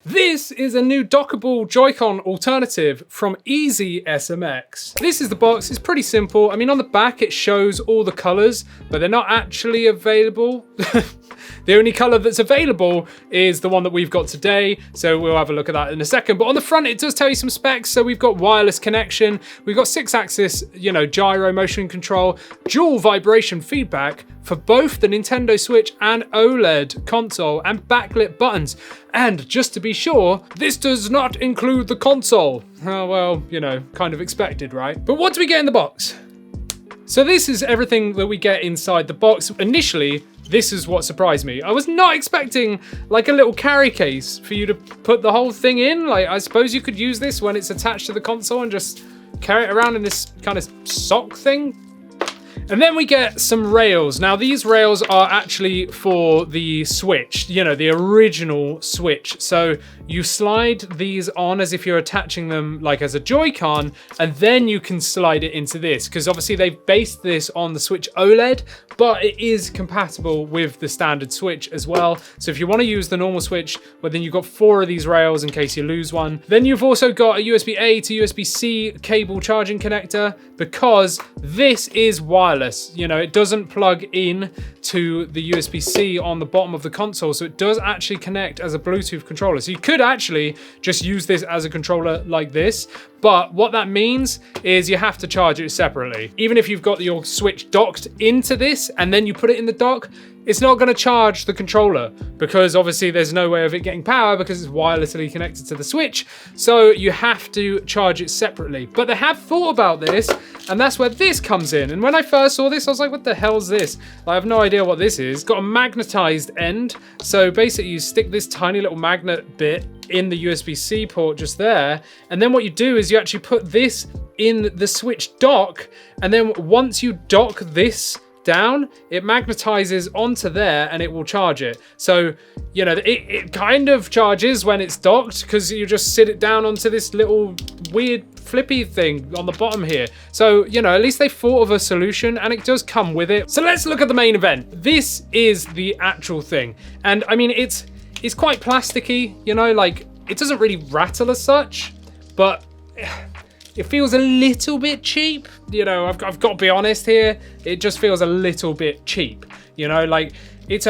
This is a new dockable Joy-Con alternative from EasySMX. This is the box. It's pretty simple. I mean, on the back it shows all the colors, but they're not actually available. The only color that's available is the one that we've got today, so we'll have a look at that in a second. But on the front, it does tell you some specs. So we've got wireless connection, we've got 6-axis, gyro motion control, dual vibration feedback for both the Nintendo Switch and OLED console, and backlit buttons. And just to be sure, this does not include the console. Oh, well, kind of expected, right? But what do we get in the box? So this is everything that we get inside the box. Initially, this is what surprised me. I was not expecting like a little carry case for you to put the whole thing in. Like, I suppose you could use this when it's attached to the console and just carry it around in this kind of sock thing. And then we get some rails. Now these rails are actually for the Switch, the original Switch. So you slide these on as if you're attaching them like as a Joy-Con, and then you can slide it into this, because obviously they've based this on the Switch OLED, but it is compatible with the standard Switch as well. So if you want to use the normal Switch, well, then you've got 4 of these rails in case you lose one. Then you've also got a USB-A to USB-C cable charging connector, because this is wireless. It doesn't plug in to the USB-C on the bottom of the console, so it does actually connect as a Bluetooth controller. So you could actually just use this as a controller like this, but what that means is you have to charge it separately. Even if you've got your Switch docked into this and then you put it in the dock, it's not going to charge the controller, because obviously there's no way of it getting power because it's wirelessly connected to the Switch. So you have to charge it separately. But they have thought about this, and that's where this comes in. And when I first saw this, I was like, what the hell's this? I have no idea what this is. It's got a magnetized end. So basically you stick this tiny little magnet bit in the USB-C port just there. And then what you do is you actually put this in the Switch dock. And then once you dock this down, it magnetizes onto there and it will charge it. So, it kind of charges when it's docked, because you just sit it down onto this little weird flippy thing on the bottom here. So, at least they thought of a solution, and it does come with it. So let's look at the main event. This is the actual thing. And I mean, it's quite plasticky, it doesn't really rattle as such, but it feels a little bit cheap. I've got to be honest here. It just feels a little bit cheap. It's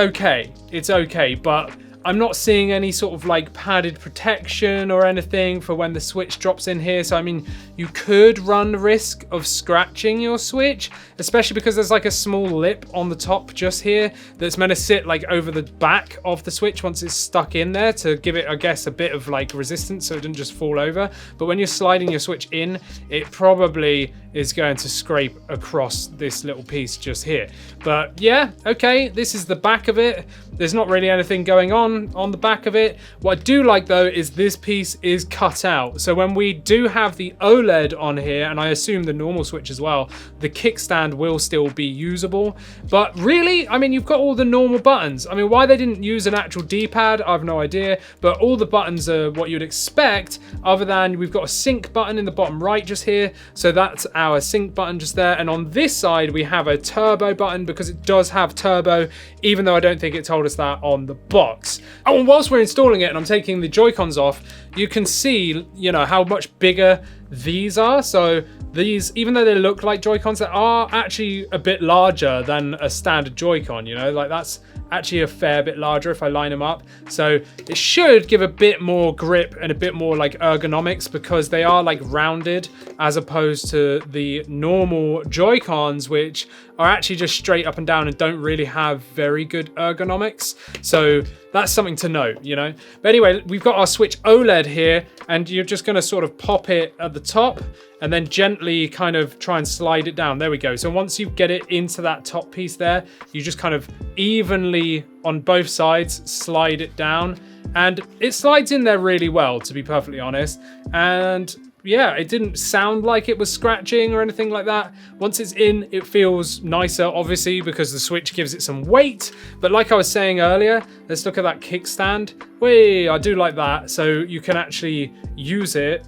okay, but I'm not seeing any sort of like padded protection or anything for when the Switch drops in here. So, I mean, you could run the risk of scratching your Switch, especially because there's like a small lip on the top just here that's meant to sit like over the back of the Switch once it's stuck in there to give it, I guess, a bit of like resistance so it doesn't just fall over. But when you're sliding your Switch in, it probably is going to scrape across this little piece just here. But yeah, okay, this is the back of it. There's not really anything going on the back of it. What I do like though is this piece is cut out. So when we do have the OLED on here, and I assume the normal Switch as well, the kickstand will still be usable. But really, I mean, you've got all the normal buttons. I mean, why they didn't use an actual D-pad, I have no idea, but all the buttons are what you'd expect, other than we've got a sync button in the bottom right just here. So that's our sync button just there. And on this side, we have a turbo button, because it does have turbo, even though I don't think it told us that on the box. Oh, and whilst we're installing it and I'm taking the Joy-Cons off, you can see, how much bigger these are. So these, even though they look like Joy-Cons, they are actually a bit larger than a standard Joy-Con, like that's actually a fair bit larger if I line them up. So it should give a bit more grip and a bit more like ergonomics, because they are like rounded as opposed to the normal Joy-Cons, which are actually just straight up and down and don't really have very good ergonomics. So that's something to note, But anyway, we've got our Switch OLED here, and you're just going to sort of pop it at the top and then gently kind of try and slide it down. There we go. So once you get it into that top piece there, you just kind of evenly on both sides slide it down, and it slides in there really well, to be perfectly honest. And yeah, it didn't sound like it was scratching or anything like that. Once it's in, it feels nicer, obviously, because the Switch gives it some weight. But like I was saying earlier, let's look at that kickstand. I do like that. So you can actually use it,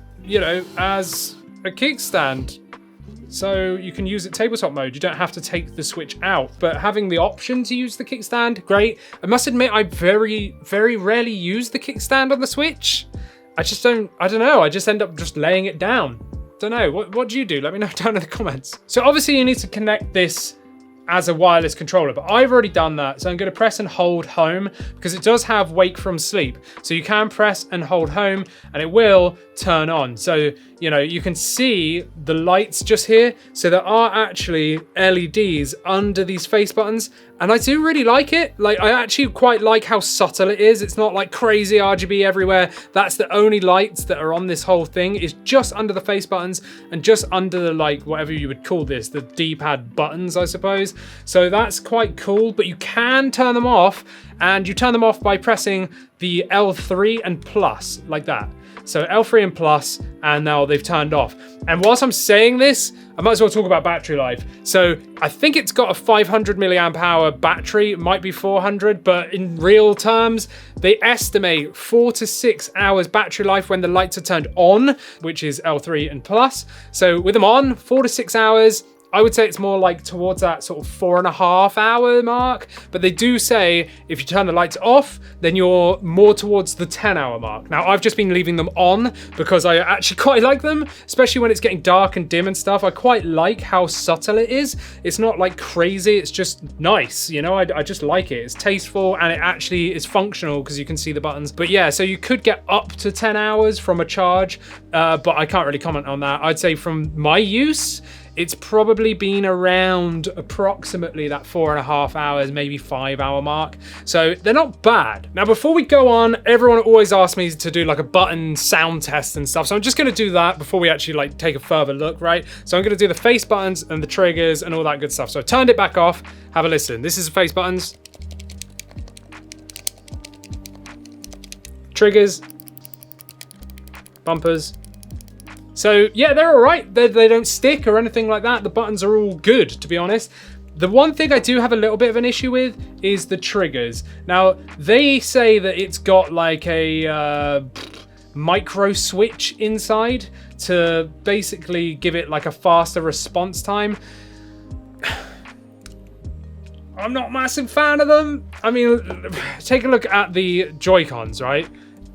as a kickstand. so you can use it tabletop mode. You don't have to take the Switch out, but having the option to use the kickstand, great. I must admit, I very, very rarely use the kickstand on the Switch. I don't know, I just end up just laying it down. Don't know, what do you do? Let me know down in the comments. So obviously you need to connect this as a wireless controller, but I've already done that. So I'm going to press and hold home because it does have wake from sleep. So you can press and hold home and it will turn on. So, you know, you can see the lights just here. So there are actually LEDs under these face buttons. And I do really like it. Like, I actually quite like how subtle it is. It's not like crazy RGB everywhere. That's the only lights that are on this whole thing, is just under the face buttons and just under the, like, whatever you would call this, the D-pad buttons, I suppose. So that's quite cool, but you can turn them off, and you turn them off by pressing the L3 and plus, like that. So L3 and plus, and now they've turned off. And whilst I'm saying this, I might as well talk about battery life. So I think it's got a 500 milliamp hour battery, it might be 400, but in real terms, they estimate 4 to 6 hours battery life when the lights are turned on, which is L3 and plus. So with them on, 4 to 6 hours, I would say it's more like towards that sort of 4.5 hour mark, but they do say if you turn the lights off, then you're more towards the 10-hour mark. Now, I've just been leaving them on because I actually quite like them, especially when it's getting dark and dim and stuff. I quite like how subtle it is. It's not like crazy, it's just nice, you know? I just like it. It's tasteful and it actually is functional because you can see the buttons. But yeah, so you could get up to 10 hours from a charge, but I can't really comment on that. I'd say from my use, it's probably been around approximately that 4.5 hours, maybe 5 hour mark. So they're not bad. Now, before we go on, everyone always asks me to do like a button sound test and stuff. So I'm just gonna do that before we actually like take a further look, right? So I'm gonna do the face buttons and the triggers and all that good stuff. So I turned it back off, have a listen. This is the face buttons. Triggers. Bumpers. So yeah, they're all right. They don't stick or anything like that. The buttons are all good, to be honest. The one thing I do have a little bit of an issue with is the triggers. Now, they say that it's got like a micro switch inside to basically give it like a faster response time. I'm not a massive fan of them. I mean, take a look at the Joy-Cons, right?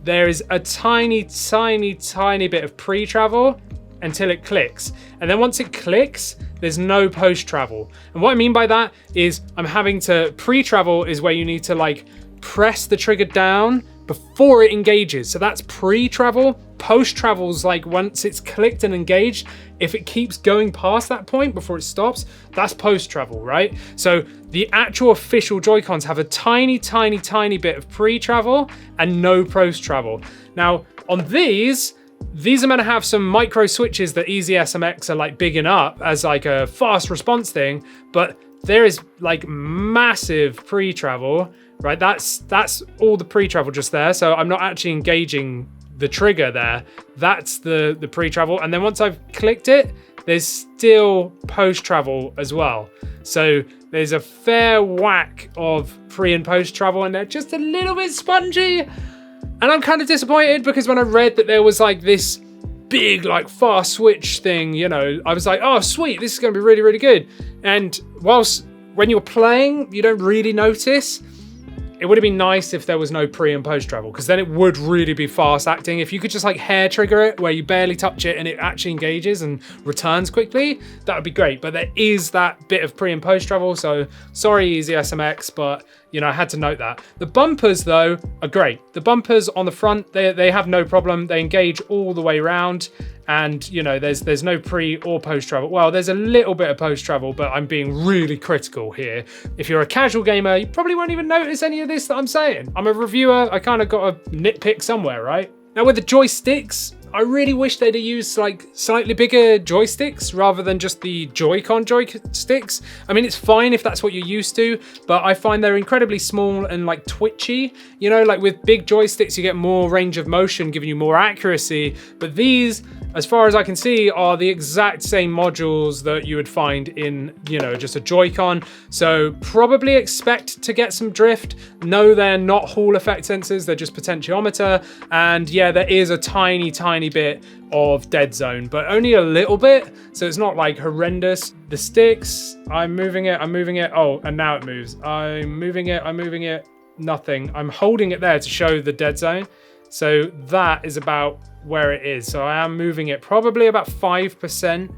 There is a tiny, tiny, tiny bit of pre-travel until it clicks. And then once it clicks, there's no post-travel. And what I mean by that is I'm having to, pre-travel is where you need to like press the trigger down before it engages. So that's pre-travel. Post-travel's like once it's clicked and engaged, if it keeps going past that point before it stops, that's post-travel, right? So the actual official Joy-Cons have a tiny, tiny, tiny bit of pre-travel and no post-travel. Now, on these are meant to have some micro switches that EasySMX are like bigging up as like a fast response thing, but there is like massive pre-travel, right? That's all the pre-travel just there. So I'm not actually engaging the trigger there. That's the pre-travel. And then once I've clicked it, there's still post-travel as well. So there's a fair whack of pre and post-travel and they're just a little bit spongy. And I'm kind of disappointed because when I read that there was like this big like fast switch thing, you know, I was like, oh sweet, this is gonna be really, really good. And whilst when you're playing, you don't really notice. It would have been nice if there was no pre and post travel, because then it would really be fast acting. If you could just like hair trigger it where you barely touch it and it actually engages and returns quickly, that would be great. But there is that bit of pre and post travel. So sorry, EasySMX, but you know, I had to note that. The bumpers though are great. The bumpers on the front, they have no problem. They engage all the way around. And you know, there's no pre or post travel. Well, there's a little bit of post travel, but I'm being really critical here. If you're a casual gamer, you probably won't even notice any of this that I'm saying. I'm a reviewer, I kind of got to nitpick somewhere, right? Now with the joysticks, I really wish they'd have used like slightly bigger joysticks rather than just the Joy-Con joysticks. I mean, it's fine if that's what you're used to, but I find they're incredibly small and like twitchy. You know, like with big joysticks, you get more range of motion, giving you more accuracy, but these as far as I can see, are the exact same modules that you would find in, you know, just a Joy-Con. So probably expect to get some drift. No, they're not Hall effect sensors, they're just potentiometer. And yeah, there is a tiny bit of dead zone, but only a little bit. So it's not like horrendous. The sticks, I'm moving it. Oh, and now it moves. I'm moving it. Nothing. I'm holding it there to show the dead zone. So that is about where it is. So I am moving it probably about 5%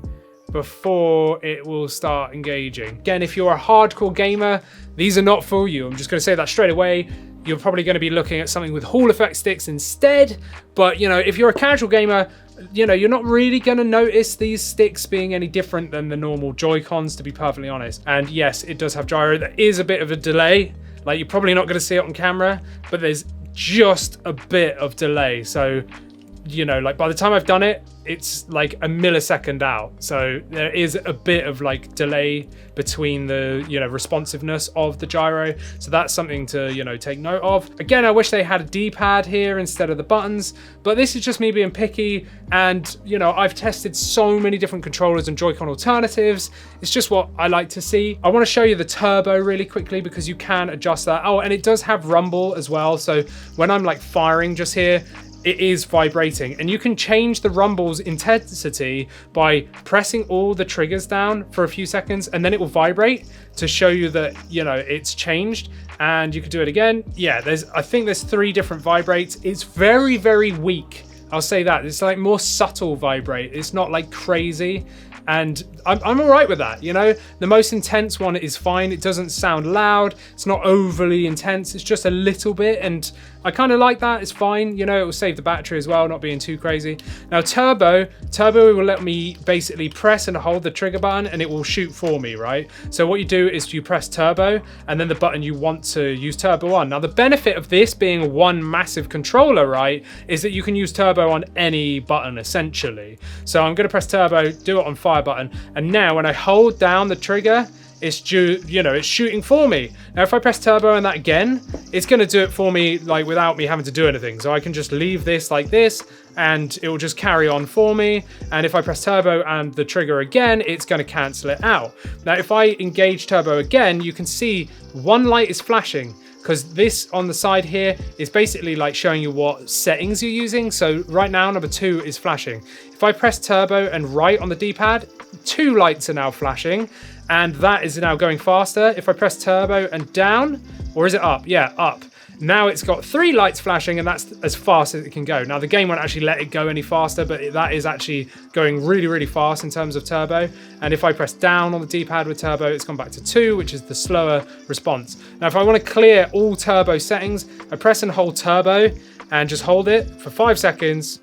before it will start engaging. Again, if you're a hardcore gamer, these are not for you. I'm just going to say that straight away. You're probably going to be looking at something with Hall effect sticks instead. But, you know, if you're a casual gamer, you know, you're not really going to notice these sticks being any different than the normal Joy-Cons, to be perfectly honest. And yes, it does have gyro. There is a bit of a delay. Like, you're probably not going to see it on camera, but there's just a bit of delay. So, you know, like by the time I've done it, it's like a millisecond out. So there is a bit of like delay between the, you know, responsiveness of the gyro. So that's something to, you know, take note of. Again, I wish they had a D-pad here instead of the buttons, but this is just me being picky. And, you know, I've tested so many different controllers and Joy-Con alternatives. It's just what I like to see. I want to show you the turbo really quickly because you can adjust that. Oh, and it does have rumble as well. So when I'm like firing just here, it is vibrating, and you can change the rumble's intensity by pressing all the triggers down for a few seconds, and then it will vibrate to show you that, you know, it's changed. And you can do it again. Yeah, I think there's 3 different vibrates. It's very weak. I'll say that. It's like more subtle vibrate. It's not like crazy. And I'm all right with that, you know? The most intense one is fine. It doesn't sound loud. It's not overly intense. It's just a little bit. And I kind of like that. It's fine. You know, it will save the battery as well, not being too crazy. Now, turbo will let me basically press and hold the trigger button and it will shoot for me, right? So what you do is you press turbo and then the button you want to use turbo on. Now, the benefit of this being one massive controller, right, is that you can use turbo on any button, essentially. So I'm going to press turbo, do it on fire button, and now when I hold down the trigger, it's shooting for me. Now if I press turbo and that again, it's going to do it for me like without me having to do anything. So I can just leave this like this and it will just carry on for me. And if I press turbo and the trigger again, it's going to cancel it out. Now if I engage turbo again, you can see one light is flashing, because this on the side here is basically like showing you what settings you're using. So right now, number 2 is flashing. If I press turbo and right on the D-pad, 2 lights are now flashing, and that is now going faster. If I press turbo and down, or is it up? Yeah, up. Now it's got 3 lights flashing, and that's as fast as it can go. Now the game won't actually let it go any faster, but that is actually going really fast in terms of turbo. And if I press down on the D-pad with turbo, it's gone back to 2, which is the slower response. Now if I want to clear all turbo settings, I press and hold turbo and just hold it for 5 seconds.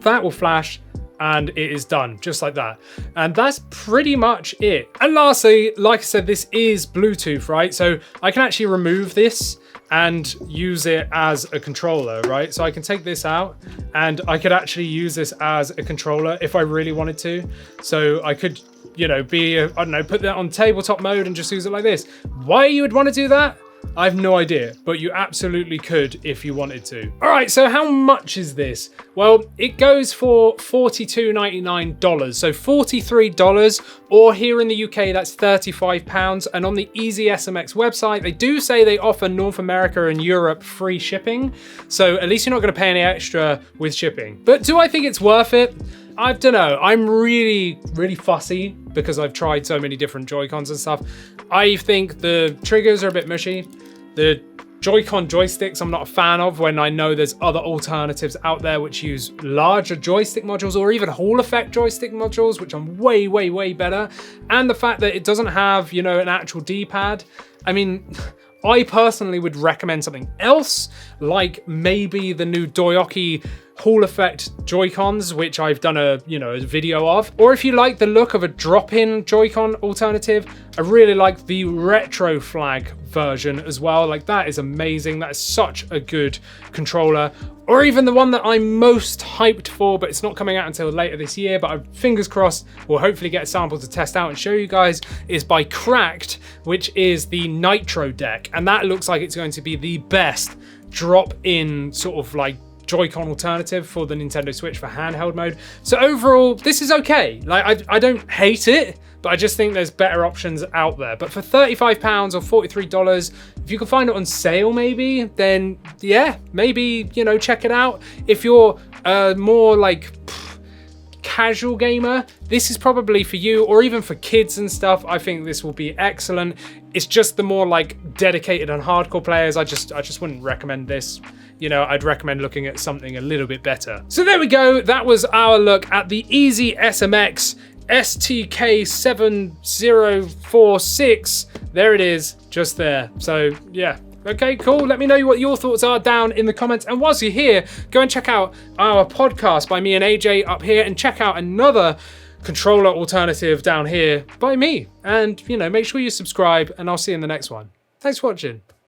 That will flash and it is done just like that. And that's pretty much it. And lastly, like I said, this is Bluetooth, right? So I can actually remove this and use it as a controller, right? So I can take this out and I could actually use this as a controller if I really wanted to. So I could, you know, I don't know, put that on tabletop mode and just use it like this. Why you would want to do that? I have no idea, but you absolutely could if you wanted to. All right, so how much is this? Well, it goes for $42.99, so $43, or here in the UK, that's £35. And on the EasySMX website, they do say they offer North America and Europe free shipping. So at least you're not gonna pay any extra with shipping. But do I think it's worth it? I don't know. I'm really fussy because I've tried so many different Joy-Cons and stuff. I think the triggers are a bit mushy. The Joy-Con joysticks I'm not a fan of, when I know there's other alternatives out there which use larger joystick modules or even Hall effect joystick modules, which are way better. And the fact that it doesn't have, you know, an actual D-pad. I mean, I personally would recommend something else, like maybe the new Doyoki Hall effect Joy-Cons, which I've done a video of. Or if you like the look of a drop-in Joy-Con alternative, I really like the retro flag version as well. Like, that is amazing. That is such a good controller. Or even the one that I'm most hyped for, but it's not coming out until later this year, but I'm fingers crossed we'll hopefully get a sample to test out and show you guys, is by Cracked, which is the Nitro deck. And that looks like it's going to be the best drop-in sort of like Joy-Con alternative for the Nintendo Switch for handheld mode. So overall, this is okay. Like, I don't hate it, but I just think there's better options out there. But for £35 or $43, if you can find it on sale maybe, then yeah, maybe, you know, check it out. If you're more like casual gamer, this is probably for you, or even for kids and stuff. I think this will be excellent. It's just the more like dedicated and hardcore players, I just wouldn't recommend this. You know, I'd recommend looking at something a little bit better. So there we go. That was our look at the EasySMX STK-7046. There it is, just there. So yeah. Okay, cool. Let me know what your thoughts are down in the comments. And whilst you're here, go and check out our podcast by me and AJ up here, and check out another controller alternative down here by me. And, you know, make sure you subscribe, and I'll see you in the next one. Thanks for watching.